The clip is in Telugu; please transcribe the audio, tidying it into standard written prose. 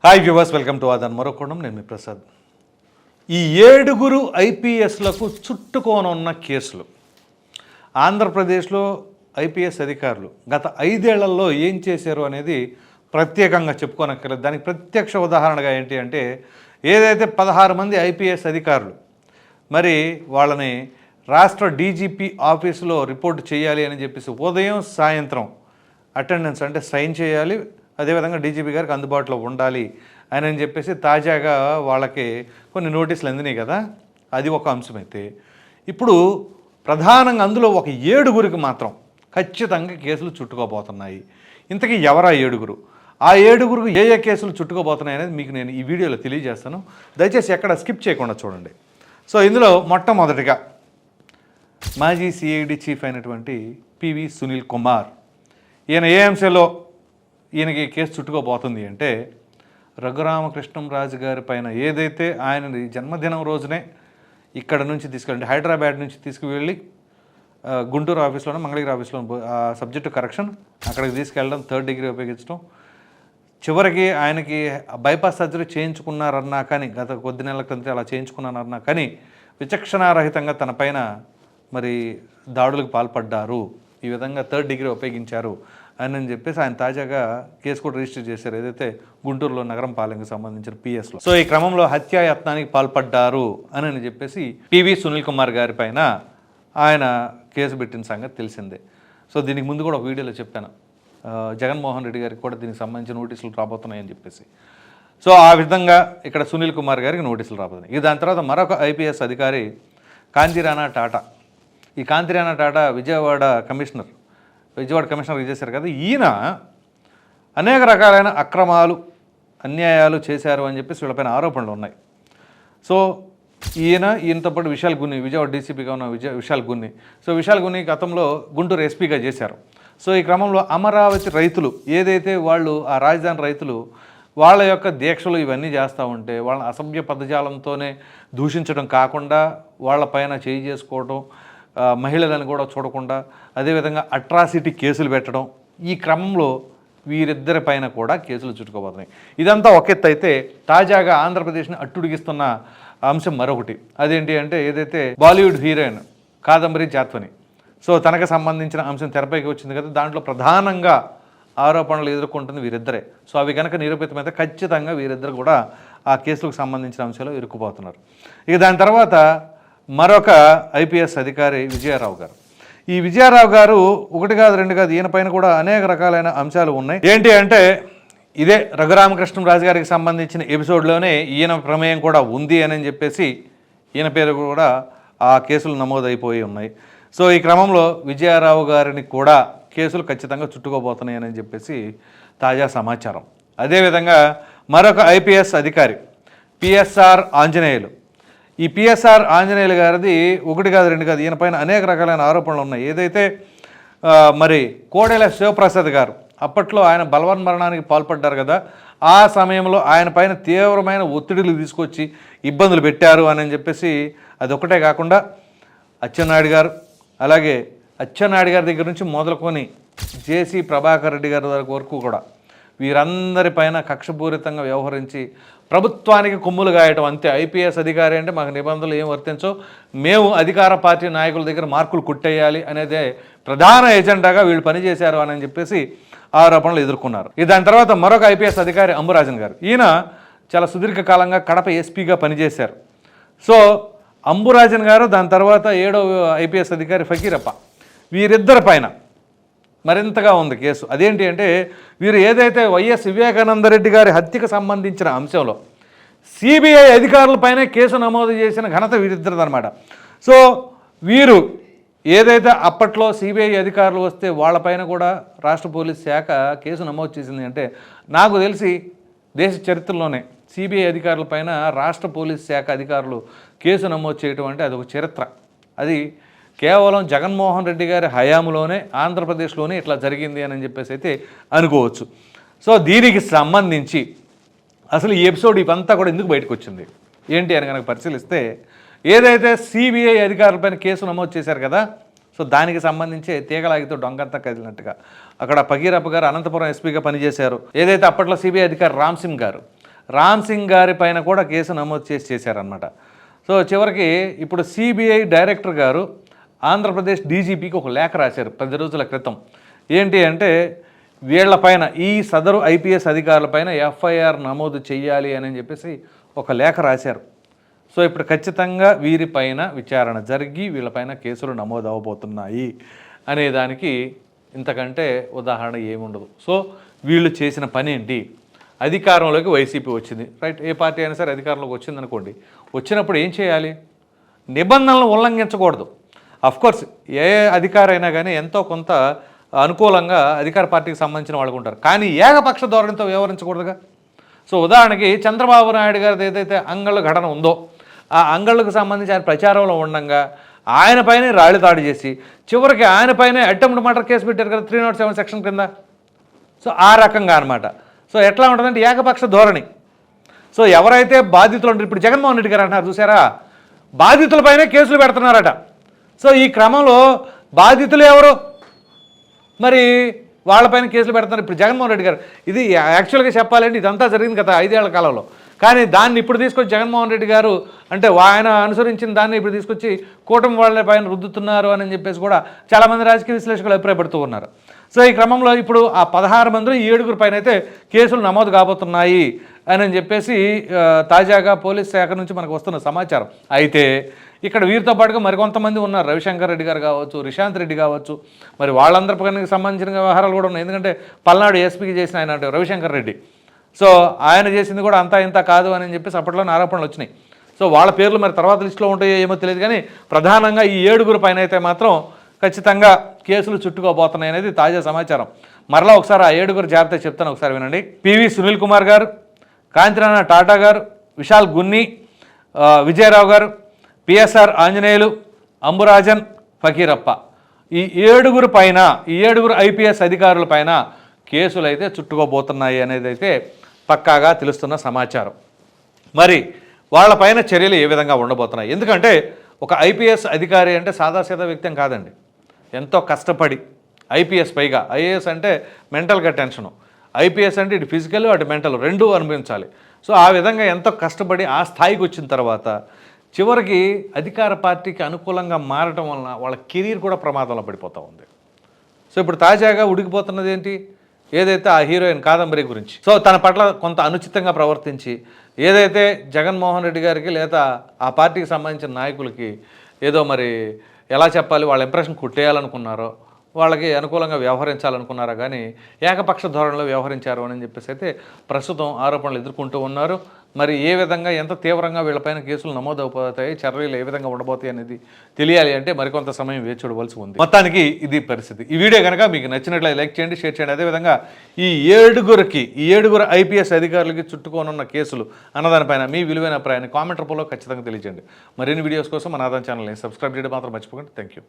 హాయ్ వ్యూవర్స్, వెల్కమ్ టు ఆదాన్ మరొకడం. నేను మీ ప్రసాద్. ఈ 7 ఐపీఎస్లకు చుట్టుకోనున్న కేసులు. ఆంధ్రప్రదేశ్లో ఐపీఎస్ అధికారులు గత 5 ఏళ్లలో ఏం చేశారు అనేది ప్రత్యేకంగా చెప్పుకోనక్కర్లేదు. దానికి ప్రత్యక్ష ఉదాహరణగా ఏంటి అంటే, ఏదైతే 16 మంది ఐపీఎస్ అధికారులు మరి వాళ్ళని రాష్ట్ర డీజీపీ ఆఫీసులో రిపోర్ట్ చేయాలి అని చెప్పేసి ఉదయం సాయంత్రం అటెండెన్స్ అంటే సైన్ చేయాలి, అదేవిధంగా డీజీపీ గారికి అందుబాటులో ఉండాలి అని చెప్పేసి తాజాగా వాళ్ళకి కొన్ని నోటీసులు అందినాయి కదా. అది ఒక అంశమైతే, ఇప్పుడు ప్రధానంగా అందులో ఒక 7 మాత్రం ఖచ్చితంగా కేసులు చుట్టుకోబోతున్నాయి. ఇంతకీ ఎవరా 7? ఆ 7 ఏ కేసులు చుట్టుకోబోతున్నాయి అనేది మీకు నేను ఈ వీడియోలో తెలియజేస్తాను. దయచేసి ఎక్కడ స్కిప్ చేయకుండా చూడండి. సో ఇందులో మొట్టమొదటిగా మాజీ సిఐడి చీఫ్ అయినటువంటి పివి సునీల్ కుమార్. ఈయన ఏ అంశంలో ఈయనకి కేసు చుట్టుకోబోతుంది అంటే, రఘురామకృష్ణంరాజు గారి పైన ఏదైతే ఆయన జన్మదినం రోజునే ఇక్కడ నుంచి తీసుకెళ్ళండి, హైదరాబాద్ నుంచి తీసుకువెళ్ళి గుంటూరు ఆఫీస్లోనే మంగళగిరి ఆఫీస్లో సబ్జెక్టు కరెక్షన్ అక్కడికి తీసుకెళ్ళడం, 3rd డిగ్రీ ఉపయోగించడం, చివరికి ఆయనకి బైపాస్ సర్జరీ చేయించుకున్నారన్నా కానీ, గత కొద్ది నెలల క్రితం అలా చేయించుకున్నారన్నా కానీ విచక్షణారహితంగా తన పైన మరి దాడులకు పాల్పడ్డారు, ఈ విధంగా 3rd డిగ్రీ ఉపయోగించారు అని చెప్పేసి ఆయన తాజాగా కేసు కూడా రిజిస్టర్ చేశారు, ఏదైతే గుంటూరులో నగరం పాలెంకి సంబంధించిన పిఎస్లో. సో ఈ క్రమంలో హత్యాయత్నానికి పాల్పడ్డారు అని చెప్పేసి పివి సునీల్ కుమార్ గారి పైన ఆయన కేసు పెట్టిన సంగతి తెలిసిందే. సో దీనికి ముందు కూడా ఒక వీడియోలో చెప్పాను, జగన్మోహన్ రెడ్డి గారికి కూడా దీనికి సంబంధించిన నోటీసులు రాబోతున్నాయని చెప్పేసి. సో ఆ విధంగా ఇక్కడ సునీల్ కుమార్ గారికి నోటీసులు రాబోతున్నాయి. ఇది దాని తర్వాత మరొక ఐపీఎస్ అధికారి కాంతిరాణా టాటా. ఈ కాంతిరాణా టాటా విజయవాడ కమిషనర్ చేశారు కదా. ఈయన అనేక రకాలైన అక్రమాలు అన్యాయాలు చేశారు అని చెప్పేసి వీళ్ళపైన ఆరోపణలు ఉన్నాయి. సో ఈయనతో పాటు విశాల్ గున్ని, విజయవాడ డీసీపీగా ఉన్న విశాల్ గున్ని. సో విశాల్ గున్ని గతంలో గుంటూరు ఎస్పీగా చేశారు. సో ఈ క్రమంలో అమరావతి రైతులు ఏదైతే వాళ్ళు ఆ రాజధాని రైతులు వాళ్ళ యొక్క దీక్షలు ఇవన్నీ చేస్తూ ఉంటే వాళ్ళ అసభ్య పదజాలంతోనే దూషించడం కాకుండా వాళ్ళపైన చేయి చేసుకోవడం, మహిళలను కూడా చూడకుండా అదేవిధంగా అట్రాసిటీ కేసులు పెట్టడం, ఈ క్రమంలో వీరిద్దరి పైన కూడా కేసులు చుట్టుకోబోతున్నాయి. ఇదంతా ఒక ఎత్తు అయితే, తాజాగా ఆంధ్రప్రదేశ్ని అట్టుడిగిస్తున్న అంశం మరొకటి. అదేంటి అంటే, ఏదైతే బాలీవుడ్ హీరోయిన్ కాదంబరి జాత్వని, సో తనకు సంబంధించిన అంశం తెరపైకి వచ్చింది కదా. దాంట్లో ప్రధానంగా ఆరోపణలు ఎదుర్కొంటుంది వీరిద్దరే. సో అవి కనుక నిరూపితమైతే ఖచ్చితంగా వీరిద్దరు కూడా ఆ కేసులకు సంబంధించిన అంశాలు ఇరుక్కుపోతున్నారు. ఇక దాని తర్వాత మరొక ఐపీఎస్ అధికారి విజయారావు గారు. ఈ విజయారావు గారు 1 కాదు 2 కాదు, ఈయన పైన కూడా అనేక రకాలైన అంశాలు ఉన్నాయి. ఏంటి అంటే, ఇదే రఘురామకృష్ణంరాజు గారికి సంబంధించిన ఎపిసోడ్లోనే ఈయన ప్రమేయం కూడా ఉంది అని చెప్పేసి ఈయన పేరు కూడా ఆ కేసులు నమోదైపోయి ఉన్నాయి. సో ఈ క్రమంలో విజయారావు గారిని కూడా కేసులు ఖచ్చితంగా చుట్టుకోబోతున్నాయని చెప్పేసి తాజా సమాచారం. అదేవిధంగా మరొక ఐపీఎస్ అధికారి పిఎస్ఆర్ ఆంజనేయులు. ఈ పిఎస్ఆర్ ఆంజనేయులు గారిది 1 కాదు 2 కాదు, ఈయన పైన అనేక రకాలైన ఆరోపణలు ఉన్నాయి. ఏదైతే మరి కోడెల శివప్రసాద్ గారు అప్పట్లో ఆయన బలవన్మరణానికి పాల్పడ్డారు కదా, ఆ సమయంలో ఆయన పైన తీవ్రమైన ఒత్తిడిలు తీసుకొచ్చి ఇబ్బందులు పెట్టారు అని చెప్పేసి అదొక్కటే కాకుండా అచ్చెన్నాయుడు గారు, అలాగే అచ్చెన్నాయుడు గారి దగ్గర నుంచి మొదలుకొని జేసీ ప్రభాకర్ రెడ్డి గారి వరకు కూడా వీరందరిపైన కక్షపూరితంగా వ్యవహరించి ప్రభుత్వానికి కొమ్ములు గాయటం. అంతే, ఐపీఎస్ అధికారి అంటే మాకు నిబంధనలు ఏం వర్తించో, మేము అధికార పార్టీ నాయకుల దగ్గర మార్కులు కొట్టేయాలి అనేదే ప్రధాన ఎజెండాగా వీళ్ళు పనిచేశారు అని చెప్పేసి ఆరోపణలు ఎదుర్కొన్నారు. దాని తర్వాత మరొక ఐపీఎస్ అధికారి అంబురాజన్ గారు. ఈయన చాలా సుదీర్ఘకాలంగా కడప ఎస్పీగా పనిచేశారు. సో అంబురాజన్ గారు, దాని తర్వాత 7వ ఐపీఎస్ అధికారి ఫకీరప్ప, వీరిద్దరి పైన మరింతగా ఉంది కేసు. అదేంటి అంటే, వీరు ఏదైతే వైఎస్ వివేకానందరెడ్డి గారి హత్యకు సంబంధించిన అంశంలో సిబిఐ అధికారులపైనే కేసు నమోదు చేసిన ఘనత వీరిద్దరిదనమాట. సో వీరు ఏదైతే అప్పట్లో సిబిఐ అధికారులు వస్తే వాళ్ళపైన కూడా రాష్ట్ర పోలీస్ శాఖ కేసు నమోదు చేసింది అంటే, నాకు తెలిసి దేశ చరిత్రలోనే సిబిఐ అధికారులపైన రాష్ట్ర పోలీస్ శాఖ అధికారులు కేసు నమోదు చేయటం అంటే అదొక చరిత్ర. అది కేవలం జగన్మోహన్ రెడ్డి గారి హయాంలోనే ఆంధ్రప్రదేశ్లోనే ఇట్లా జరిగింది అని చెప్పేసి అయితే అనుకోవచ్చు. సో దీనికి సంబంధించి అసలు ఈ ఎపిసోడ్ ఇవంతా కూడా ఎందుకు బయటకు వచ్చింది ఏంటి అని కనుక పరిశీలిస్తే, ఏదైతే సిబిఐ అధికారులపైన కేసు నమోదు చేశారు కదా, సో దానికి సంబంధించి తీగలాగితో డొంకంతా కదిలినట్టుగా అక్కడ ఫకీరప్ప గారు అనంతపురం ఎస్పీగా పనిచేశారు. ఏదైతే అప్పట్లో సిబిఐ అధికారి రామ్ సింగ్ గారు రామ్ సింగ్ గారి పైన కూడా కేసు నమోదు చేశారనమాట. సో చివరికి ఇప్పుడు సిబిఐ డైరెక్టర్ గారు ఆంధ్రప్రదేశ్ డీజీపీకి ఒక లేఖ రాశారు 10 రోజుల క్రితం. ఏంటి అంటే వీళ్లపైన ఈ సదరు ఐపీఎస్ అధికారులపైన ఎఫ్ఐఆర్ నమోదు చేయాలి అని చెప్పేసి ఒక లేఖ రాశారు. సో ఇప్పుడు ఖచ్చితంగా వీరిపైన విచారణ జరిగి వీళ్ళపైన కేసులు నమోదు అవ్వబోతున్నాయి అనే దానికి ఇంతకంటే ఉదాహరణ ఏముండదు. సో వీళ్ళు చేసిన పని ఏంటి? అధికారంలోకి వైసీపీ వచ్చింది, రైట్? ఏ పార్టీ అయినా సరే అధికారంలోకి వచ్చిందనుకోండి, వచ్చినప్పుడు ఏం చేయాలి? నిబంధనలను ఉల్లంఘించకూడదు. అఫ్కోర్స్ ఏ అధికారి అయినా కానీ ఎంతో కొంత అనుకూలంగా అధికార పార్టీకి సంబంధించిన వాళ్ళు ఉంటారు, కానీ ఏకపక్ష ధోరణితో వ్యవహరించకూడదుగా. సో ఉదాహరణకి చంద్రబాబు నాయుడు గారిది ఏదైతే అంగళ్ళు ఘటన ఉందో, ఆ అంగళ్ళకు సంబంధించి ఆయన ప్రచారంలో ఉండగా ఆయనపైనే రాళ్ళు దాడి చేసి చివరికి ఆయనపైనే అటెంప్ట్ మర్డర్ కేసు పెట్టారు కదా 307 సెక్షన్ కింద. సో ఆ రకంగా అనమాట. సో ఎట్లా ఉంటుందంటే ఏకపక్ష ధోరణి. సో ఎవరైతే బాధితులు ఉంటారు, ఇప్పుడు జగన్మోహన్ రెడ్డి గారు అంటున్నారు చూసారా, బాధితులపైనే కేసులు పెడుతున్నారట. సో ఈ క్రమంలో బాధితులు ఎవరు? మరి వాళ్ళపైన కేసులు పెడుతున్నారు ఇప్పుడు జగన్మోహన్ రెడ్డి గారు. ఇది యాక్చువల్గా చెప్పాలంటే ఇదంతా జరిగింది కదా 5 ఏళ్ల కాలంలో, కానీ దాన్ని ఇప్పుడు తీసుకొచ్చి జగన్మోహన్ రెడ్డి గారు అంటే ఆయన అనుసరించిన దాన్ని ఇప్పుడు తీసుకొచ్చి కూటమి వాళ్ళ పైన రుద్దుతున్నారు అని చెప్పేసి కూడా చాలామంది రాజకీయ విశ్లేషకులు అభిప్రాయపడుతూ ఉన్నారు. సో ఈ క్రమంలో ఇప్పుడు ఆ 16 మందిలో 7 పైన అయితే కేసులు నమోదు కాబోతున్నాయి అని చెప్పేసి తాజాగా పోలీస్ శాఖ నుంచి మనకు వస్తున్న సమాచారం. అయితే ఇక్కడ వీరితో పాటుగా మరికొంతమంది ఉన్నారు. రవిశంకర్ రెడ్డి గారు కావచ్చు, రిషాంత్ రెడ్డి కావచ్చు, మరి వాళ్ళందరిపైన సంబంధించిన వ్యవహారాలు కూడా ఉన్నాయి. ఎందుకంటే పల్నాడు ఎస్పీకి చేసిన ఆయన రవిశంకర్ రెడ్డి, సో ఆయన చేసింది కూడా అంతా ఇంత కాదు అని చెప్పేసి అప్పట్లోనే ఆరోపణలు వచ్చినాయి. సో వాళ్ళ పేర్లు మరి తర్వాత లిస్టులో ఉంటాయో ఏమో తెలియదు, కానీ ప్రధానంగా ఈ 7 పైన అయితే మాత్రం ఖచ్చితంగా కేసులు చుట్టుకోబోతున్నాయి అనేది తాజా సమాచారం. మరలా ఒకసారి ఆ 7 జాగ్రత్త చెప్తాను, ఒకసారి వినండి. పివి సునీల్ కుమార్ గారు, కాంతిరాణ టాటా గారు, విశాల్ గున్ని, విజయరావు గారు, పిఎస్ఆర్ ఆంజనేయులు, అంబురాజన్, ఫకీరప్ప, ఈ 7 పైన, ఈ 7 ఐపీఎస్ అధికారుల పైన కేసులు అయితే చుట్టుకోబోతున్నాయి అనేది అయితే పక్కాగా తెలుస్తున్న సమాచారం. మరి వాళ్ళపైన చర్యలు ఏ విధంగా ఉండబోతున్నాయి? ఎందుకంటే ఒక ఐపీఎస్ అధికారి అంటే సాదాసీదా వ్యక్తి కాదండి, ఎంతో కష్టపడి ఐపీఎస్, పైగా ఐఏఎస్ అంటే మెంటల్గా టెన్షను, ఐపీఎస్ అంటే ఇటు ఫిజికల్ అటు మెంటల్ రెండూ అనిపించాలి. సో ఆ విధంగా ఎంతో కష్టపడి ఆ స్థాయికి వచ్చిన తర్వాత చివరికి అధికార పార్టీకి అనుకూలంగా మారటం వలన వాళ్ళ కెరీర్ కూడా ప్రమాదంలో పడిపోతూ ఉంది. సో ఇప్పుడు తాజాగా ఉడికిపోతున్నది ఏంటి? ఏదైతే ఆ హీరోయిన్ కాదంబరి గురించి. సో తన పట్ల కొంత అనుచితంగా ప్రవర్తించి ఏదైతే జగన్మోహన్ రెడ్డి గారికి లేదా ఆ పార్టీకి సంబంధించిన నాయకులకి ఏదో మరి ఎలా చెప్పాలి, వాళ్ళ ఇంప్రెషన్ కుట్టేయాలనుకున్నారో, వాళ్ళకి అనుకూలంగా వ్యవహరించాలనుకున్నారా, కానీ ఏకపక్ష ధోరణిలో వ్యవహరించారు అని చెప్పేసి అయితే ప్రస్తుతం ఆరోపణలు ఎదుర్కొంటూ ఉన్నారు. మరి ఏ విధంగా ఎంత తీవ్రంగా వీళ్ళపైన కేసులు నమోదవుతాయి, చర్యలు ఏ విధంగా ఉండబోతాయి అనేది తెలియాలి అంటే మరికొంత సమయం వేచి చూడవలసి ఉంది. మొత్తానికి ఇది పరిస్థితి. ఈ వీడియో కనుక మీకు నచ్చినట్లయితే లైక్ చేయండి, షేర్ చేయండి. అదేవిధంగా ఈ 7 ఐపీఎస్ అధికారులకి చుట్టుకోనున్న కేసులు అన్నదానిపైన మీ విలువైన అభిప్రాయాన్ని కామెంట్ రూపంలో ఖచ్చితంగా తెలియజేయండి. మరిన్ని వీడియోస్ కోసం మన ఆదాన్ ఛానల్ని సబ్స్క్రైబ్ చేయడం మాత్రం మర్చిపోకండి. Thank you.